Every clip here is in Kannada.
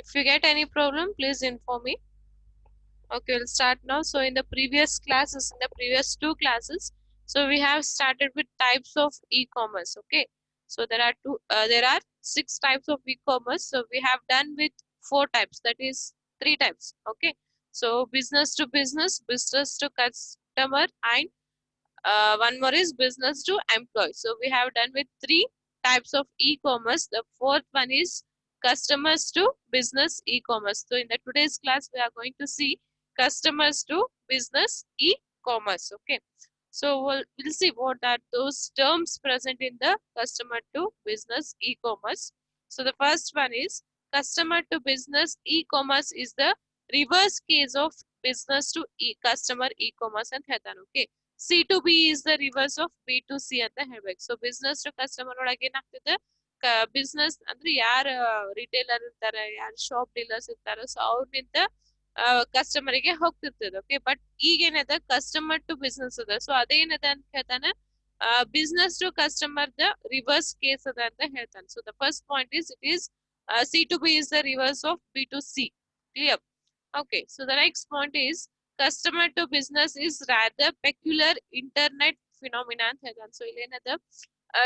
If you get any problem, please inform me. Okay, we'll start now. So in the previous classes, in the previous two classes, so we have started with types of e-commerce. Okay, so there are six types of e-commerce. So we have done with four types, that is three types. Okay, so business to business, business to customer, and one more is business to employee. So we have done with three types of e-commerce. The fourth one is customers to business e-commerce. So in the today's class, we are going to see customers to business e-commerce. Okay. So we'll see what are those terms present in the customer to business e-commerce. So the first one is customer to business e-commerce is the reverse case of business to customer e-commerce and ಹೇಳ್ತಾನೆ. Okay. C2B is the reverse of B2C ಅಂತ ಹೇಳ್ಬೇಕು. ಸೊ ಬಿಸ್ನೆಸ್ ಟು ಕಸ್ಟಮರ್ ಒಳಗೆ ಏನಾಗ್ತದೆ, ಬಿಸ್ನೆಸ್ ಅಂದ್ರೆ ಯಾರ ರಿಟೇಲರ್ ಇರ್ತಾರೆ, ಯಾರು ಶಾಪ್ ಡೀಲರ್ಸ್ ಇರ್ತಾರೋ, ಸೊ ಅವ್ರನಿಂದ ಕಸ್ಟಮರಿಗೆ ಹೋಗ್ತಿರ್ತದೆ. ಓಕೆ, ಬಟ್ ಈಗ ಏನದ ಕಸ್ಟಮರ್ ಟು ಬಿಸ್ನೆಸ್ ಅದ. ಸೊ ಅದೇನದ ಅಂತ ಹೇಳ್ತಾನೆ, business to customer the reverse case ಅದ ಅಂತ ಹೇಳ್ತಾನೆ. So the first point is it is C2B is the reverse of B2C. Clear? Okay, so the next point is customer to business is rather peculiar internet phenomena ಅಂತ ಹೇಳ್ತಾನೆ. ಸೊ ಇಲ್ಲೇನದ,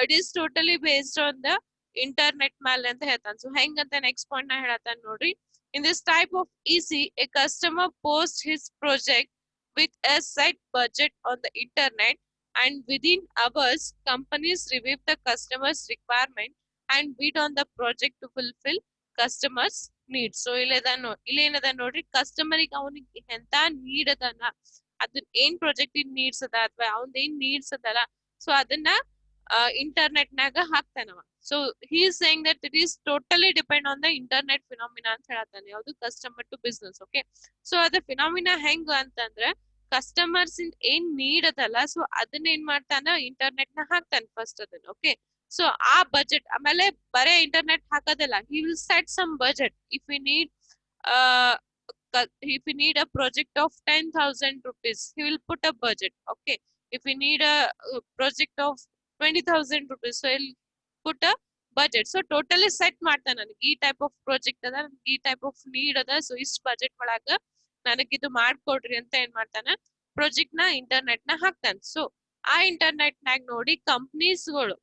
it is totally based on the internet ಮೇಲೆ ಅಂತ ಹೇಳ್ತಾನೆ. ಸೊ ಹೆಂಗಂತ ನೆಕ್ಸ್ಟ್ ಪಾಯಿಂಟ್ ನಾ ಹೇಳತ್ತಾನ ನೋಡ್ರಿ. In this type of EC, a customer posts his project with a set budget on the internet, and within hours companies review the customer's requirement and bid on the project to fulfill customers needs. So ಇಲ್ಲೇನದ ನೋಡ್ರಿ, ಕಸ್ಟಮರಿಗೆ ಅವನಿಗೆ ಎಂತ ನೀಡ್ ಅದನ, ಅದನ್ನ ಏನ್ ಪ್ರಾಜೆಕ್ಟ್ ನೀಡ್ಸ್ ಅದ ಅಥವಾ ಅವನ್ ಏನ್ ನೀಡ್ಸ್ ಅದಲ್ಲ, ಸೊ ಅದನ್ನ ಇಂಟರ್ನೆಟ್ ನಾಗ ಹಾಕ್ತಾನವ. So he is saying that it is totally depend on the internet phenomena ಅಂತ ಹೇಳ್ತಾನೆ. ಯಾವುದು customer to business. Okay, so ಅದ ಫಿನಾಮಿನಾ ಹೆಂಗ ಅಂತಂದ್ರೆ, ಕಸ್ಟಮರ್ಸ್ ಏನ್ ನೀಡ್ ಅದಲ್ಲ, ಸೊ ಅದನ್ನ ಏನ್ ಮಾಡ್ತಾನ, ಇಂಟರ್ನೆಟ್ ನ ಹಾಕ್ತಾನೆ ಫಸ್ಟ್ ಅದನ್ನ. ಓಕೆ, ಸೊ ಆ ಬಜೆಟ್ ಆಮೇಲೆ ಬರೇ ಇಂಟರ್ನೆಟ್ ಹಾಕೋದಿಲ್ಲ, he will set some budget. If you need if you need a project of 10,000 rupees, he will put a budget. Okay, if you need a project of 20,000 rupees, so he'll put a budget. So totally set ಮಾಡ್ತಾನೆ, ನನಗೆ ಈ ಟೈಪ್ ಆಫ್ ಪ್ರಾಜೆಕ್ಟ್ ಅದ, ನನಗೆ ಈ ಟೈಪ್ ಆಫ್ ನೀಡ್ ಅದ, ಸೊ ಇಷ್ಟು ಬಜೆಟ್ ಒಳಗ ನನಗಿದು ಮಾಡ್ಕೊಡ್ರಿ ಅಂತ ಏನ್ ಮಾಡ್ತಾನ, ಪ್ರಾಜೆಕ್ಟ್ ನ ಇಂಟರ್ನೆಟ್ ನ ಹಾಕ್ತಾನೆ. ಸೊ ಆ ಇಂಟರ್ನೆಟ್ ನಾಗ ನೋಡಿ ಕಂಪ್ನೀಸ್ಗಳು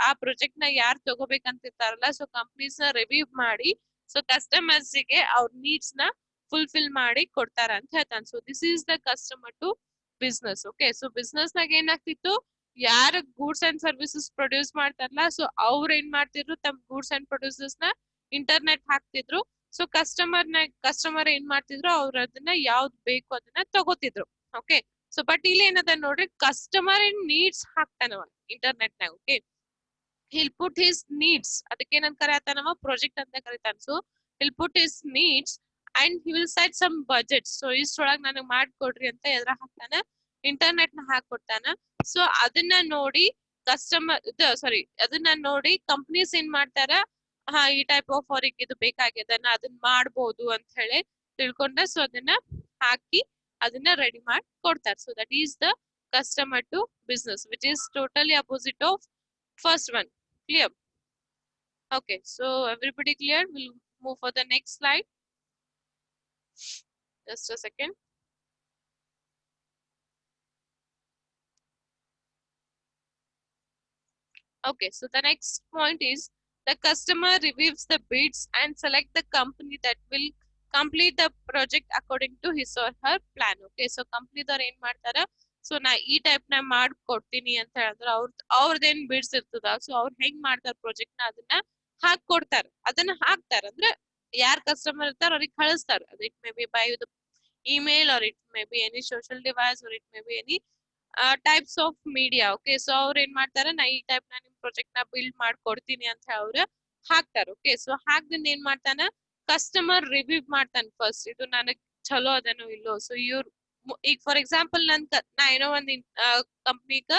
ಆ ಪ್ರಾಜೆಕ್ಟ್ ನ ಯಾರು ತಗೋಬೇಕಂತಿರ್ತಾರಲ್ಲ, ಸೊ ಕಂಪ್ನೀಸ್ ನ ರಿವ್ಯೂ ಮಾಡಿ, ಸೊ ಕಸ್ಟಮರ್ಸ್ ಗೆ ಅವ್ರ ನೀಡ್ಸ್ ನ ಫುಲ್ಫಿಲ್ ಮಾಡಿ ಕೊಡ್ತಾರ ಅಂತ ಹೇಳ್ತಾನೆ. So this is the customer to business. Okay, so business ನಾಗ ಏನಾಗ್ತಿತ್ತು, ಯಾರ ಗೂಡ್ಸ್ ಅಂಡ್ ಸರ್ವಿಸಸ್ ಪ್ರೊಡ್ಯೂಸ್ ಮಾಡ್ತಾರಲ್ಲ, ಸೊ ಅವ್ರ ಏನ್ ಮಾಡ್ತಿದ್ರು, ತಮ್ಮ ಗೂಡ್ಸ್ ಅಂಡ್ ಪ್ರೊಡ್ಯೂಸಸ್ ನ ಇಂಟರ್ನೆಟ್ ಹಾಕ್ತಿದ್ರು. ಸೊ ಕಸ್ಟಮರ್ ಏನ್ ಮಾಡ್ತಿದ್ರು, ಅವ್ರ ಅದನ್ನ ಯಾವ್ದು ಬೇಕು ಅದನ್ನ ತಗೋತಿದ್ರು. ಓಕೆ, ಸೊ ಬಟ್ ಇಲ್ಲಿ ಏನದ ನೋಡ್ರಿ, ಕಸ್ಟಮರ್ ಇನ್ ನೀಡ್ಸ್ ಹಾಕ್ತಾನವ ಇಂಟರ್ನೆಟ್ ನಾಗ. Okay, he'll put his needs, ಅದಕ್ಕೆ ಏನಂತ ಕರೆಯತಾನವ, ಪ್ರಾಜೆಕ್ಟ್ ಅಂತ ಕರಿತಾನ. So he'll put his needs and he will set some budget. So ಇಷ್ಟೊಳಗ್ ನನಗ್ ಮಾಡ್ಕೊಡ್ರಿ ಅಂತ ಎದ್ರ ಹಾಕ್ತಾನ, ಇಂಟರ್ನೆಟ್ ನ ಹಾಕೊಡ್ತಾನ. ಸೊ ಅದನ್ನ ನೋಡಿ ಅದನ್ನ ನೋಡಿ ಕಂಪ್ನೀಸ್ ಏನ್ ಮಾಡ್ತಾರ, ಹಾ ಈ ಟೈಪ್ ಆಫ್ ಅವ್ರಿಗೆ ಇದು ಬೇಕಾಗ್ಯದನ್ನ ಅದನ್ನ ಮಾಡ್ಬೋದು ಅಂತ ಹೇಳಿ ತಿಳ್ಕೊಂಡ, ಸೊ ಅದನ್ನ ಹಾಕಿ ಅದನ್ನ ರೆಡಿ ಮಾಡಿ ಕೊಡ್ತಾರೆ. So that is the customer to business, which is totally opposite of first one. Clear? Okay, so everybody clear? We'll move for the next slide. Just a second. Okay, so the next point is the customer reviews the bids and select the company that will complete the project according to his or her plan. Okay, so company ದವ್ರು ಏನ್ ಮಾಡ್ತಾರ, ಸೊ ನಾ ಈ ಟೈಪ್ ನ ಮಾಡ್ಕೊಡ್ತೀನಿ ಅಂತ ಹೇಳಿದ್ರೆ ಅವ್ರದ್ದೇನ್ ಬಿಡ್ಸ್ ಇರ್ತದ, ಸೊ ಅವ್ರು ಹೆಂಗ್ ಮಾಡ್ತಾರ ಪ್ರಾಜೆಕ್ಟ್ ನ ಅದನ್ನ ಹಾಕೊಡ್ತಾರ, ಅದನ್ನ ಹಾಕ್ತಾರ ಅಂದ್ರೆ ಯಾರ್ ಕಸ್ಟಮರ್ ಇರ್ತಾರ ಅವ್ರಿಗೆ ಕಳಿಸ್ತಾರ. It may B by the email, or it may be any social device, or it may be any types of media. Okay, so ಅವ್ರ ಏನ್ ಮಾಡ್ತಾರ, ನಾ ಈ ಟೈಪ್ ನ ನಿಮ್ ಪ್ರಾಜೆಕ್ಟ್ ನ ಬಿಲ್ಡ್ ಮಾಡ್ಕೊಡ್ತೀನಿ ಅಂತ ಅವ್ರ ಹಾಕ್ತಾರ. ಓಕೆ, ಸೊ ಹಾಕ್ದಿಂದ ಏನ್ ಮಾಡ್ತಾನ, ಕಸ್ಟಮರ್ ರಿವ್ಯೂ ಮಾಡ್ತಾನ ಫಸ್ಟ್, ಇದು ನನಗ್ ಚಲೋ ಅದನೋ ಇಲ್ಲೋ. ಸೊ ಈಗ ಫಾರ್ ಎಕ್ಸಾಂಪಲ್ ನಾ ಏನೋ ಒಂದ್ ಕಂಪ್ನಿಗ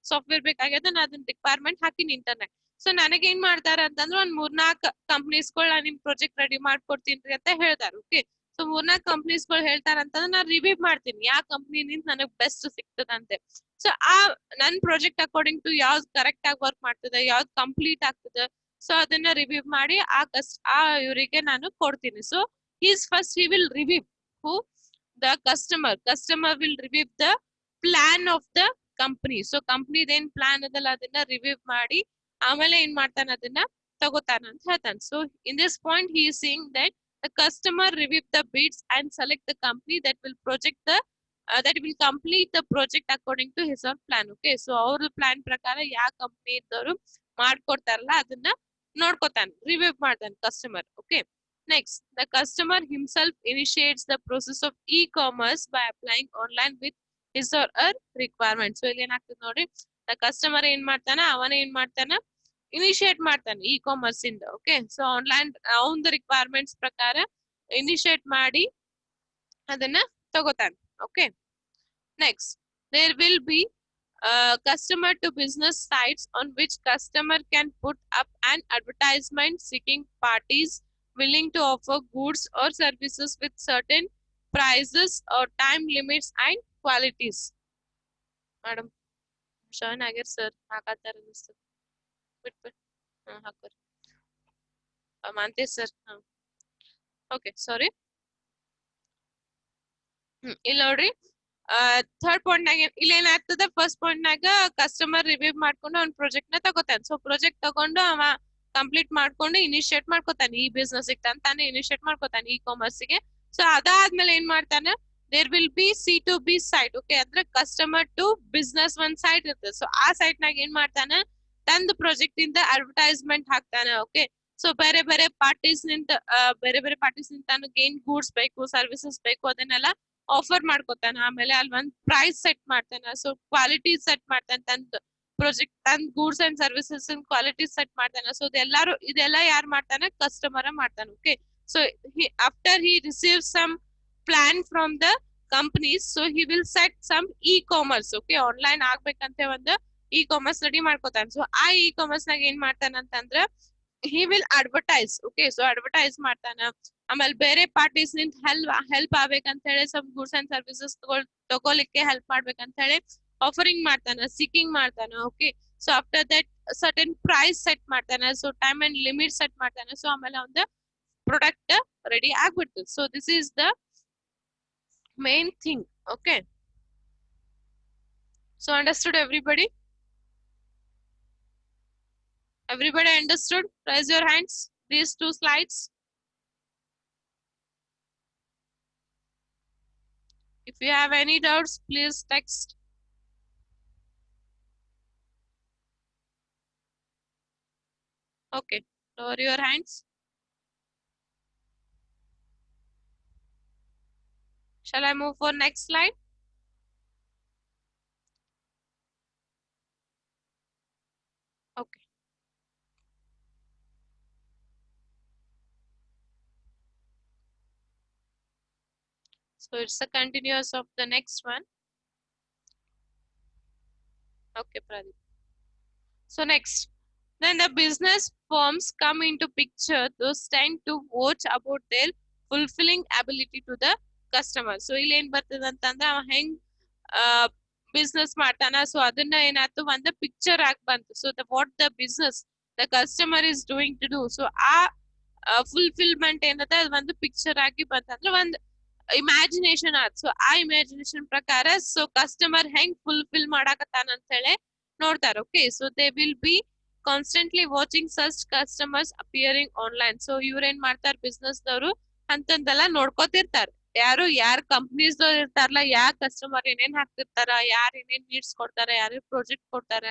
ಸಾಫ್ಟ್ವೇರ್ ಬೇಕಾಗ್ಯದ, ನಾ ಅದನ್ನ ರಿಕ್ವೈರ್ಮೆಂಟ್ ಹಾಕಿನಿ ಇಂಟರ್ನೆಟ್. ಸೊ ನನಗ್ ಏನ್ ಮಾಡ್ತಾರ ಅಂತಂದ್ರೆ, ಒಂದ್ 3-4 ಕಂಪ್ನೀಸ್ಗಳ ನಿಮ್ ಪ್ರಾಜೆಕ್ಟ್ ರೆಡಿ ಮಾಡ್ಕೊಡ್ತೀನಿ ಅಂತ ಹೇಳ್ತಾರ. ಓಕೆ, ಸೊ 3-4 ಕಂಪ್ನೀಸ್ಗಳು ಹೇಳ್ತಾರ ಅಂತಂದ್ರೆ ನಾ ರಿವ್ಯೂ ಮಾಡ್ತೀನಿ, ಯಾವ ಕಂಪ್ನಿನಿಂದ ನನಗ್ ಬೆಸ್ಟ್ ಸಿಗ್ತದಂತೆ. ಸೊ ಆ ನನ್ ಪ್ರಾಜೆಕ್ಟ್ ಅಕಾರ್ಡಿಂಗ್ ಟು ಯಾವ್ದು ಕರೆಕ್ಟ್ ಆಗಿ ವರ್ಕ್ ಮಾಡ್ತದೆ, ಯಾವ್ದು ಕಂಪ್ಲೀಟ್ ಆಗ್ತದೆ, ಸೊ ಅದನ್ನ ರಿವ್ಯೂ ಮಾಡಿ ಆ ಇವರಿಗೆ ನಾನು ಕೊಡ್ತೀನಿ. So first he will review who the customer will review the plan of the company. So ಕಂಪ್ನಿದೇನ್ ಪ್ಲಾನ್ ಅದಲ್ಲ ಅದನ್ನ ರಿವ್ಯೂ ಮಾಡಿ ಆಮೇಲೆ ಏನ್ ಮಾಡ್ತಾನೆ ಅದನ್ನ ತಗೋತಾನ ಅಂತ ಹೇಳ್ತಾನೆ. So in this point he is saying that the customer review the bids and select the company that will that will complete the project according to his own plan. Okay, so ಅವ್ರ ಪ್ಲಾನ್ ಪ್ರಕಾರ ಯಾವ ಕಂಪ್ನಿ ಇದ್ದವರು ಮಾಡ್ಕೊಡ್ತಾರಲ್ಲ ಅದನ್ನ ನೋಡ್ಕೊತಾನೆ, ರಿವ್ಯೂ ಮಾಡ್ತಾನೆ customer. Okay, next the customer himself initiates the process of e-commerce by applying online with his or her requirement. So ಇಲ್ಲಿ ಏನಾಗ್ತದೆ ನೋಡಿ, ಕಸ್ಟಮರ್ ಏನ್ ಮಾಡ್ತಾನ, ಅವನ ಏನ್ ಮಾಡ್ತಾನ, ಇನಿಶಿಯೇಟ್ ಮಾಡ್ತಾನೆ ಇ ಕಾಮರ್ಸ್ ಇಂದ. ಓಕೆ, ಸೊ ಆನ್ಲೈನ್ ಅವನ ರಿಕ್ವೈರ್ಮೆಂಟ್ಸ್ ಪ್ರಕಾರ ಇನಿಶಿಯೇಟ್ ಮಾಡಿ ಅದನ್ನ ತಗೋತಾನೆ. Okay, next there will B customer to business sites on which customer can put up an advertisement seeking parties willing to offer goods or services with certain prices or time limits and qualities. Madam Shahan Agar sir ಹಾಕತ್ತಾರ ಅನಿಸ್ತದೆ, ಬಿಟ್ಬಿಟ್ಟು ಹಾಕೋರಿ ಮಾಂತೇಶ್ ಸರ್. ಓಕೆ, ಸಾರಿ. ಇಲ್ಲಿ ನೋಡ್ರಿ, ಥರ್ಡ್ ಪಾಯಿಂಟ್ ನಾಗ ಇಲ್ಲಿ ಏನಾಗ್ತದೆ, ಫಸ್ಟ್ ಪಾಯಿಂಟ್ ನಾಗ ಕಸ್ಟಮರ್ ರಿವ್ಯೂ ಮಾಡ್ಕೊಂಡು ಅವ್ನ ಪ್ರಾಜೆಕ್ಟ್ ನ ತಗೋತಾನೆ. ಸೊ ಪ್ರಾಜೆಕ್ಟ್ ತಗೊಂಡು ಅವ ಕಂಪ್ಲೀಟ್ ಮಾಡ್ಕೊಂಡು ಇನಿಶಿಯೇಟ್ ಮಾಡ್ಕೋತಾನೆ, ಈ ಬಿಸ್ನೆಸ್ ತಾನೇ ಇನಿಶಿಯೇಟ್ ಮಾಡ್ಕೋತಾನೆ ಇ ಕಾಮರ್ಸ್ ಗೆ. ಸೊ ಅದಾದ್ಮೇಲೆ ಏನ್ ಮಾಡ್ತಾನೆ, there will be C2B site. Okay, ಅಂದ್ರೆ ಕಸ್ಟಮರ್ ಟು ಬಿಸ್ನೆಸ್ ಒಂದ್ ಸೈಟ್ ಇರ್ತದೆ. ಸೊ ಆ ಸೈಟ್ ನಾಗ ಏನ್ ಮಾಡ್ತಾನೆ, ತಂದು ಪ್ರಾಜೆಕ್ಟ್ ಇಂದ ಅಡ್ವರ್ಟೈಸ್ಮೆಂಟ್ ಹಾಕ್ತಾನೆ. ಓಕೆ, ಸೊ ಬೇರೆ ಬೇರೆ ಪಾರ್ಟೀಸ್ ನಿಂತ ಏನ್ ಗೂಡ್ಸ್ ಬೇಕು, ಸರ್ವಿಸಸ್ ಬೇಕು ಅದನ್ನೆಲ್ಲ ಆಫರ್ ಮಾಡ್ಕೊತಾನ. ಆಮೇಲೆ ಅಲ್ಲಿ ಒಂದ್ ಪ್ರೈಸ್ ಸೆಟ್ ಮಾಡ್ತಾನ. ಸೊ ಕ್ವಾಲಿಟಿ ಸೆಟ್ ಮಾಡ್ತಾನೆ, ತಂದ್ goods and services quality set ಮಾಡ್ತಾನ. ಸೊ ಇದೆಲ್ಲ ಯಾರು ಮಾಡ್ತಾನೆ, ಕಸ್ಟಮರ್ ಮಾಡ್ತಾನೆ. Okay, so after he receive some plan from the companies, so he will set some e commerce. Okay, online ಆಗ್ಬೇಕಂತ ಒಂದು ಇ ಕಾಮರ್ಸ್ ರೆಡಿ ಮಾಡ್ಕೋತಾನೆ. ಸೊ ಆ ಇ ಕಾಮರ್ಸ್ ನಾಗ ಏನ್ ಮಾಡ್ತಾನ ಅಂತಂದ್ರ he will advertise. Okay, so advertise ಮಾಡ್ತಾನ. ಆಮೇಲೆ ಬೇರೆ ಪಾರ್ಟೀಸ್ ನಿಂದ ಹೆಲ್ಪ್ ಆಗ್ಬೇಕಂತ ಹೇಳಿ ಸಮ್ ಗೂಡ್ಸ್ ಅಂಡ್ ಸರ್ವಿಸಸ್ ತಗೊಳ್ಳಿಕ್ಕೆ ಹೆಲ್ಪ್ ಮಾಡ್ಬೇಕಂತ ಹೇಳಿ ಆಫರಿಂಗ್ ಮಾಡ್ತಾನ, ಸೀಕಿಂಗ್ ಮಾಡ್ತಾನ. Okay, so after that certain price set ಮಾಡ್ತಾನ. So time and limit set ಮಾಡ್ತಾನ. ಸೊ ಆಮೇಲೆ ಒಂದು ಪ್ರಾಡಕ್ಟ್ ರೆಡಿ ಆಗ್ಬಿಡ್ತದೆ. So this is the main thing. Okay, so understood everybody? Everybody understood? Raise your hands. These two slides. If you have any doubts, please text. Okay, lower your hands. Shall I move for next slide? Okay. So it's a continuous of the next one. Okay, Pradeep. So next, then the business firms come into picture. Those tend to watch about their fulfilling ability to the customer. So ಇಲ್ಲಿ ಏನ್ ಬರ್ತದ ಅಂತಂದ್ರೆ ಅವ ಹೆಂಗ್ ಬಿಸ್ನೆಸ್ ಮಾಡ್ತಾನ. ಸೊ ಅದನ್ನ ಏನಾಯ್ತು, ಒಂದು ಪಿಕ್ಚರ್ ಆಗಿ ಬಂತು. So what the business the customer is doing to do. So ಆ ಫುಲ್ಫಿಲ್ಮೆಂಟ್ ಏನದ ಅದು ಒಂದು ಪಿಕ್ಚರ್ ಆಗಿ ಬಂತಂದ್ರೆ ಒಂದು ಇಮ್ಯಾಜಿನೇಷನ್ ಆಯ್ತು. ಸೊ ಆ ಇಮ್ಯಾಜಿನೇಷನ್ ಪ್ರಕಾರ ಸೊ ಕಸ್ಟಮರ್ ಹೆಂಗ್ ಫುಲ್ಫಿಲ್ ಮಾಡಾಕತ್ತಾನ ಅಂತ ಹೇಳಿ ನೋಡ್ತಾರೆ. Okay, so they will be constantly watching such customers appearing online. So ಇವ್ರೇನ್ ಮಾಡ್ತಾರ, ಬಿಸ್ನೆಸ್ ದವರು ಅಂತಂದೆಲ್ಲ ನೋಡ್ಕೋತಿರ್ತಾರ. ಯಾರು ಕಂಪ್ನೀಸ್ ದವ್ರು ಇರ್ತಾರಲ್ಲ, ಯಾವ ಕಸ್ಟಮರ್ ಏನೇನ್ ಹಾಕ್ತಿರ್ತಾರ, ಯಾರು ಏನೇನ್ ನೀಡ್ಸ್ ಕೊಡ್ತಾರ, ಯಾರು ಪ್ರಾಜೆಕ್ಟ್ ಕೊಡ್ತಾರ.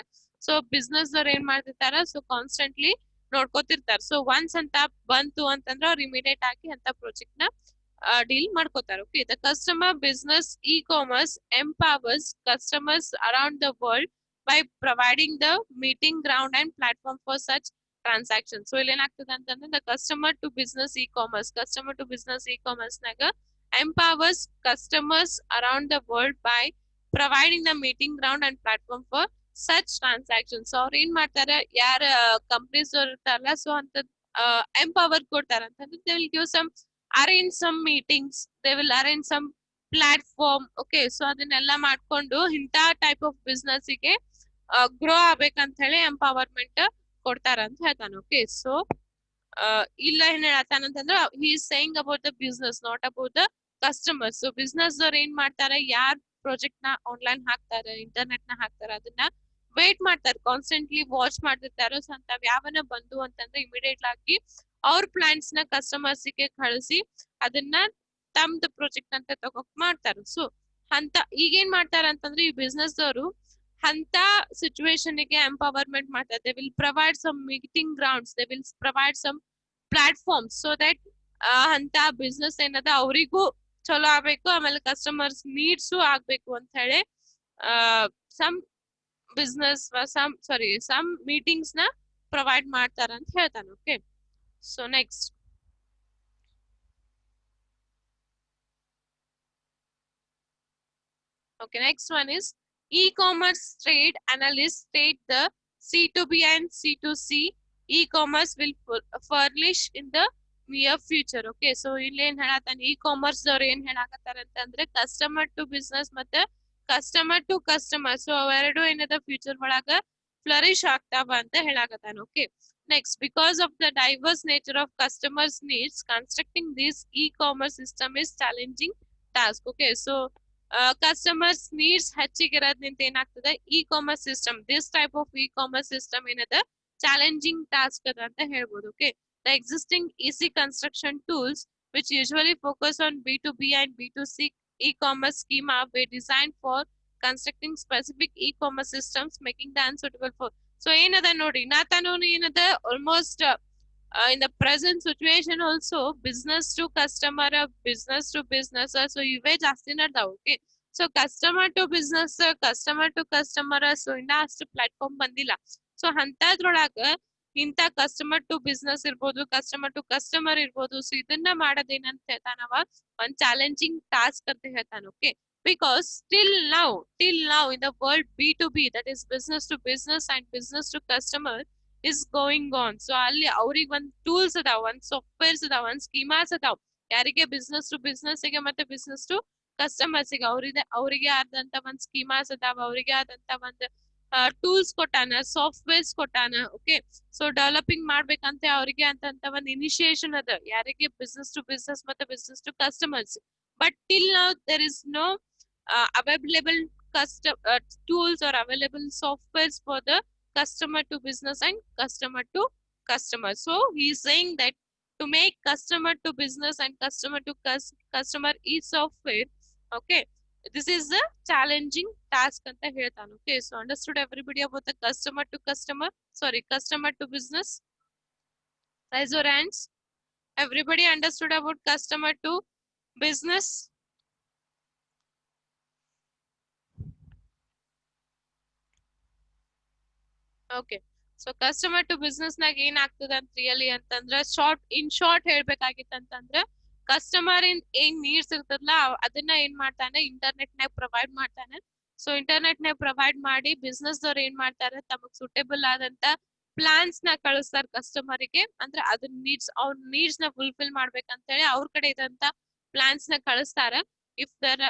ಸೊ ಬಿಸ್ನೆಸ್ ದವ್ರು ಏನ್ ಮಾಡ್ತಿರ್ತಾರ, ಸೊ ಕಾನ್ಸ್ಟೆಂಟ್ಲಿ ನೋಡ್ಕೋತಿರ್ತಾರ. ಸೊ ಒನ್ಸ್ ಅಂತ ಬಂತು ಅಂತಂದ್ರೆ ಅವ್ರು ಇಮಿಡಿಯೇಟ್ ಆಗಿ ಅಂತ ಪ್ರಾಜೆಕ್ಟ್ ನ ಡೀಲ್ ಮಾಡ್ಕೋತಾರೆ. Okay, the customer business E commerce empowers customers around the world by providing the meeting ground and platform for such transactions. So ಇಲ್ಲಿ ಏನಾಗ್ತದೆ ಅಂತಂದ್ರೆ the customer to business e-commerce ನಾಗ empowers customers around the world by providing the meeting ground and platform for such transactions. So ಅವ್ರು ಏನ್ ಮಾಡ್ತಾರೆ, ಯಾರ ಕಂಪ್ನೀಸ್ ಇರ್ತಾರಲ್ಲ, ಸೊ ಅಂತ ಎಂಪವರ್ ಕೊಡ್ತಾರ ಅಂತಂದ್ರೆ they will give some arrange some meetings, they will arrange some platform. Okay, so ಅದನ್ನೆಲ್ಲ ಮಾಡ್ಕೊಂಡು ಇಂಥ ಟೈಪ್ ಆಫ್ ಬಿಸ್ನೆಸ್ ಗೆ ಗ್ರೋ ಆಗ್ಬೇಕಂತ ಹೇಳಿ ಎಂಪವರ್ಮೆಂಟ್ ಕೊಡ್ತಾರ ಅಂತ ಹೇಳ್ತಾನೆ. ಓಕೆ, ಸೊ ಇಲ್ಲ ಏನ್ ಹೇಳತ್ತಾನಂತಂದ್ರ he is saying about the business, not about the customer. So business ದವ್ರು ಏನ್ ಮಾಡ್ತಾರೆ, ಯಾರ್ ಪ್ರಾಜೆಕ್ಟ್ ನ ಆನ್ಲೈನ್ ಹಾಕ್ತಾರೆ, ಇಂಟರ್ನೆಟ್ ನ ಹಾಕ್ತಾರೆ, ಅದನ್ನ ವೇಟ್ ಮಾಡ್ತಾರೆ, ಕಾನ್ಸ್ಟೆಂಟ್ಲಿ ವಾಚ್ ಮಾಡ್ತಿರ್ತಾರೋ. ಸೊ ಅಂತವ್ ಯಾವನ ಬಂದು ಅಂತಂದ್ರೆ ಇಮಿಡಿಯೇಟ್ ಆಗಿ ಅವ್ರ ಪ್ಲಾನ್ಸ್ ನ ಕಸ್ಟಮರ್ಸ್ ಗೆ ಕಳಿಸಿ ಅದನ್ನ ತಮ್ದು ಪ್ರಾಜೆಕ್ಟ್ ಅಂತ ತಗೋಕ್ ಮಾಡ್ತಾರೆ. ಸೊ ಅಂತ ಈಗೇನ್ ಮಾಡ್ತಾರ ಅಂತಂದ್ರೆ ಈ ಬಿಸ್ನೆಸ್ ದವರು ಅಂತ ಸಿಚುವೇಶನ್ ಗೆ ಎಂಪವರ್ಮೆಂಟ್ ಮಾಡ್ತಾರೆ. They will provide some meeting grounds, they will provide some platforms, so that ಅಂತ ಬಿಸ್ನೆಸ್ ಏನದ ಅವರಿಗೂ ಚಲೋ ಆಗ್ಬೇಕು, ಆಮೇಲೆ ಕಸ್ಟಮರ್ಸ್ ನೀಡ್ಸು ಆಗ್ಬೇಕು ಅಂತ ಹೇಳಿ ಸಮ್ ಬಿಸ್ನೆಸ್ ಸಮ್ ಮೀಟಿಂಗ್ಸ್ ನ ಪ್ರೊವೈಡ್ ಮಾಡ್ತಾರ ಅಂತ ಹೇಳ್ತಾನೆ. Okay, so next okay, next one is e-commerce trade analysts state the C2B and C2C e-commerce will furnish in the near future. Okay, so ಇಲ್ಲಿ ಏನ್ ಹೇಳತ್ತಾನ, e-commerce ದವ್ರು ಏನ್ ಹೇಳಾಕತ್ತಾರ ಅಂತಂದ್ರೆ ಕಸ್ಟಮರ್ ಟು ಬಿಸ್ನೆಸ್ ಮತ್ತೆ ಕಸ್ಟಮರ್ ಟು ಕಸ್ಟಮರ್, ಸೊ ಅವೆರಡು ಏನದ ಫ್ಯೂಚರ್ ಒಳಗ ಫ್ಲರಿಶ್ ಆಗ್ತಾವ ಅಂತ ಹೇಳಾಕತ್ತಾನ. Okay, next, because of the diverse nature of customers needs, constructing this e-commerce system is challenging task. Okay, so customers needs ಹೆಚ್ಚಿಗಿರೋದ್ರಿಂದ ಏನಾಗ್ತದೆ, e commerce system, this type of e commerce system ಏನದ ಚಾಲೆಂಜಿಂಗ್ ಟಾಸ್ಕ್ ಅದ ಅಂತ ಹೇಳ್ಬೋದು. Okay, the existing easy construction tools which usually focus on B2B and B2C e-commerce schema were designed for constructing specific e-commerce systems, making them unsuitable for. So ಏನದ ನೋಡಿ, ನಾತಾನು ಏನದ almost in the present situation also business to customer, business to business, so ಇವೇ ಜಾಸ್ತಿ ನಡ್ದಾವ. Okay, so customer to business, customer to customer, so ಇನ್ನ ಅಷ್ಟು ಪ್ಲಾಟ್ಫಾರ್ಮ್ ಬಂದಿಲ್ಲ. ಸೊ ಅಂತದ್ರೊಳಗ ಇಂತ ಕಸ್ಟಮರ್ ಟು ಬಿಸ್ನೆಸ್ ಇರ್ಬೋದು, ಕಸ್ಟಮರ್ ಟು ಕಸ್ಟಮರ್ ಇರ್ಬೋದು. ಸೊ ಇದನ್ನ ಮಾಡೋದೇನಂತ ಹೇಳ್ತಾನವ, ಒಂದ್ ಚಾಲೆಂಜಿಂಗ್ ಟಾಸ್ಕ್ ಅಂತ ಹೇಳ್ತಾನ. Okay, because till now in the world B2B, that is business to business and business to customer is going on. So ಅಲ್ಲಿ ಅವ್ರಿಗೆ ಒಂದ್ ಟೂಲ್ಸ್ ಅದಾವ, ಒಂದ್ ಸಾಫ್ಟ್ವೇರ್ಸ್ ಅದಾವ, ಒಂದ್ ಸ್ಕೀಮಾಸ್ ಅದಾವ, ಯಾರಿಗೆ ಬಿಸ್ನೆಸ್ ಟು ಬಿಸ್ನೆಸ್ ಗೆ ಮತ್ತೆ ಬಿಸ್ನೆಸ್ ಟು ಕಸ್ಟಮರ್ಸ್ ಗೆ ಅವರಿಗೆ ಆದಂತ ಒಂದ್ ಸ್ಕೀಮಾಸ್ ಅದಾವ, ಅವರಿಗೆ ಆದಂತ ಒಂದ್ ಟೂಲ್ಸ್ ಕೊಟ್ಟಾನ, ಸಾಫ್ಟ್ವೇರ್ಸ್ ಕೊಟ್ಟಾನ. ಓಕೆ, ಸೊ ಡೆವಲಪಿಂಗ್ ಮಾಡ್ಬೇಕಂತ ಅವರಿಗೆ ಅಂತ ಒಂದ್ ಇನಿಷಿಯೇಷನ್ ಅದ, ಯಾರಿಗೆ ಬಿಸ್ನೆಸ್ ಟು ಬಿಸ್ನೆಸ್ ಮತ್ತೆ business to customers. But till now there is no available tools or available softwares for the customer to business and customer to customer. So he is saying that to make customer to business and customer to customer e-software, okay, this is a challenging task anta ಹೇಳ್ತಾನೆ. Okay, so understood everybody about the customer to customer, sorry, customer to business? Raise your hands. Everybody understood about customer to business? Okay, so customer to business ನಾಗ ಏನ್ ಆಗ್ತದ ಅಂತ ರಿಯಲಿ ಅಂತಂದ್ರ ಶಾರ್ಟ್ ಹೇಳ್ಬೇಕಾಗಿತ್ತಂತಂದ್ರ ಕಸ್ಟಮರ್ ಏನ್ ನೀಡ್ಸ್ ಇರ್ತದಲ್ಲ ಅದನ್ನ ಏನ್ ಮಾಡ್ತಾನೆ, ಇಂಟರ್ನೆಟ್ ನಾಗ ಪ್ರೊವೈಡ್ ಮಾಡ್ತಾನೆ. ಸೊ ಇಂಟರ್ನೆಟ್ ನಾಗ ಪ್ರೊವೈಡ್ ಮಾಡಿ ಬಿಸ್ನೆಸ್ ದವ್ರು ಏನ್ ಮಾಡ್ತಾರೆ, ತಮಗ್ ಸೂಟೇಬಲ್ ಆದಂತ ಪ್ಲಾನ್ಸ್ ನ ಕಳಿಸ್ತಾರ ಕಸ್ಟಮರಿಗೆ. ಅಂದ್ರೆ ಅದನ್ನ ಅವ್ರ ನೀಡ್ಸ್ ನ ಫುಲ್ಫಿಲ್ ಮಾಡ್ಬೇಕಂತ ಹೇಳಿ ಅವ್ರ ಕಡೆ ಇದಂತ ಪ್ಲಾನ್ಸ್ ನ ಕಳಿಸ್ತಾರ. ಇಫ್ ದರ್